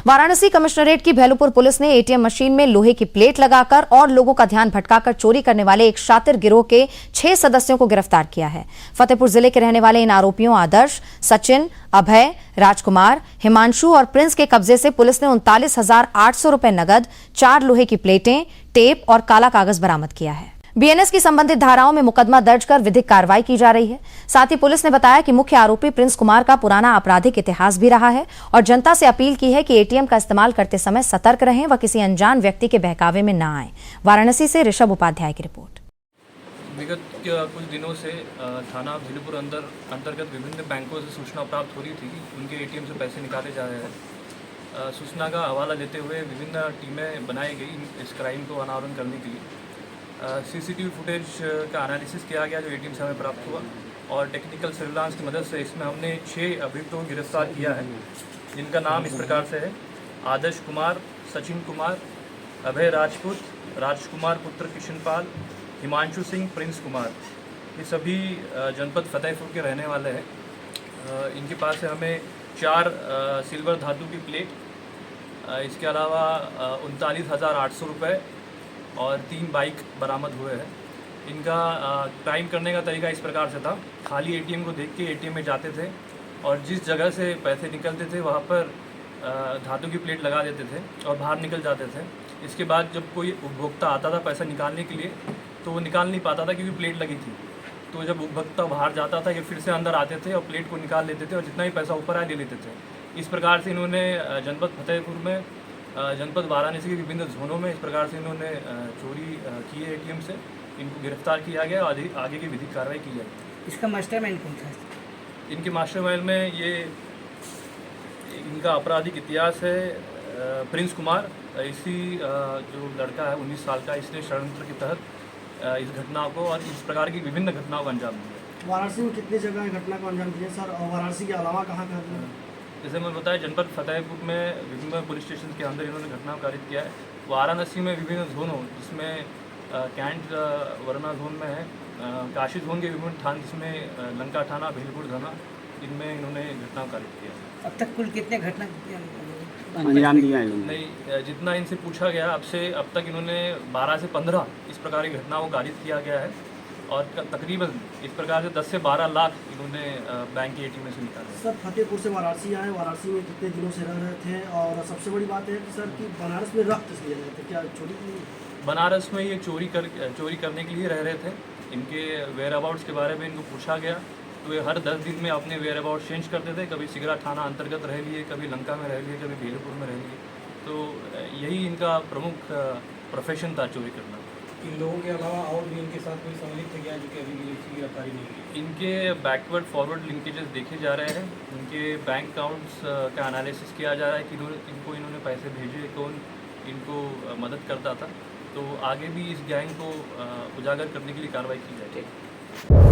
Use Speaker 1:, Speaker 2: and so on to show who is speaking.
Speaker 1: Varanasi commissionerate की Bhelupur police ने ATM machine में लोहे की प्लेट लगाकर और लोगों का ध्यान भटकाकर चोरी करने वाले एक शातिर गिरोह के 6 सदस्यों को गिरफ्तार किया है। फतेहपुर जिले के रहने वाले इन आरोपियों आदर्श, सचिन, अभय, राजकुमार, हिमांशु और प्रिंस के कब्जे से पुलिस ने 39,800 रुपए नगद, 4 लोहे की प्लेटें, टेप और काला कागज बरामद किया है। बीएनएस की संबंधित धाराओं में मुकदमा दर्ज कर विधिक कार्रवाई की जा रही है। साथ ही पुलिस ने बताया कि मुख्य आरोपी प्रिंस कुमार का पुराना आपराधिक इतिहास भी रहा है और जनता से अपील की है कि एटीएम का इस्तेमाल करते समय सतर्क रहें व किसी अनजान व्यक्ति के बहकावे में न आए। वाराणसी से ऋषभ उपाध्याय की रिपोर्ट।
Speaker 2: विगत कुछ दिनों से थाना भेलुपुर अंतर्गत विभिन्न बैंकों से सूचना प्राप्त हो रही थी कि उनके एटीएम से पैसे निकाले जा रहे हैं। सूचना का हवाला देते हुए विभिन्न टीमें बनाई गई इस क्राइम को अनावरण करने के लिए। सीसीटीवी फुटेज का एनालिसिस किया गया जो एटीएम से हमें प्राप्त हुआ और टेक्निकल सर्विलांस की मदद से इसमें हमने 6 अभियुक्तों को गिरफ्तार किया है, जिनका नाम इस प्रकार से है: आदर्श कुमार, सचिन कुमार, अभय राजपूत, राजकुमार पुत्र किशनपाल, हिमांशु सिंह, प्रिंस कुमार। ये सभी जनपद फतेहपुर के रहने वाले हैं। इनके पास से हमें 4 सिल्वर धातु की प्लेट, इसके अलावा 39,800 रुपये और 3 बाइक बरामद हुए हैं। इनका क्राइम करने का तरीका इस प्रकार से था: खाली एटीएम को देख के एटीएम में जाते थे और जिस जगह से पैसे निकलते थे वहाँ पर धातु की प्लेट लगा देते थे और बाहर निकल जाते थे। इसके बाद जब कोई उपभोक्ता आता था पैसा निकालने के लिए तो वो निकाल नहीं पाता था क्योंकि प्लेट लगी थी। तो जब उपभोक्ता बाहर जाता था ये फिर से अंदर आते थे और प्लेट को निकाल लेते थे और जितना भी पैसा ऊपर आया ले लेते थे। इस प्रकार से इन्होंने जनपद फतेहपुर में, जनपद वाराणसी के विभिन्न जोनों में इस प्रकार से इन्होंने चोरी की है एटीएम से। इनको गिरफ्तार किया गया और आगे की विधिक कार्रवाई की जाएगी।
Speaker 3: इसका मास्टरमाइंड कौन था?
Speaker 2: इनके मास्टरमाइंड में ये इनका आपराधिक इतिहास है प्रिंस कुमार। इसी जो लड़का है 19 साल का, इसने षड्यंत्र के तहत इस घटना को और इस प्रकार की विभिन्न घटनाओं को अंजाम दिया।
Speaker 3: वाराणसी में कितनी जगह घटना को अंजाम दिया सर, और वाराणसी के अलावा कहाँ कहाँ?
Speaker 2: जैसे मैं बताया, जनपद फतेहपुर में विभिन्न पुलिस स्टेशन के अंदर इन्होंने घटना कारित किया है। वाराणसी में विभिन्न जोनों, जिसमें कैंट वरना जोन में है, काशी जोन के विभिन्न थाना, जिसमें लंका थाना, भेलपुर थाना, इनमें इन्होंने घटना कारित किया है।
Speaker 3: अब तक कुल कितने घटना
Speaker 2: अंजाम दिया है? नहीं, जितना इनसे पूछा गया अब तक इन्होंने 12 से 15 इस प्रकार की घटनाओं को कारित किया गया है और तकरीबन इस प्रकार से 10 से 12 लाख इन्होंने बैंक के एटीएम से निकाले।
Speaker 3: सर, फतेहपुर से वाराणसी आए, वाराणसी में कितने दिनों से रह रहे थे? और सबसे बड़ी बात है कि सर कि बनारस में रख किस लिए रहे थे? क्या चोरी के लिए?
Speaker 2: बनारस में ये चोरी करने के लिए रह रहे थे। इनके वेयर अबाउट्स के बारे में इनको पूछा गया तो ये हर 10 दिन में अपने वेयर अबाउट चेंज करते थे। कभी सिगरा थाना अंतर्गत रह लिए, कभी लंका में रह लिए, कभी भेलपुर में रह लिए। तो यही इनका प्रमुख प्रोफेशन था, चोरी करना।
Speaker 4: इन लोगों के अलावा और भी इनके साथ कोई संलिप्त है क्या, जो कि अभी भी इसकी गिरफ्तारी नहीं हुई?
Speaker 2: इनके बैकवर्ड फॉरवर्ड लिंकेजेस देखे जा रहे हैं। इनके बैंक अकाउंट्स का एनालिसिस किया जा रहा है कि इन्होंने पैसे भेजे, कौन इनको मदद करता था। तो आगे भी इस गैंग को उजागर करने के लिए कार्रवाई की जाएगी।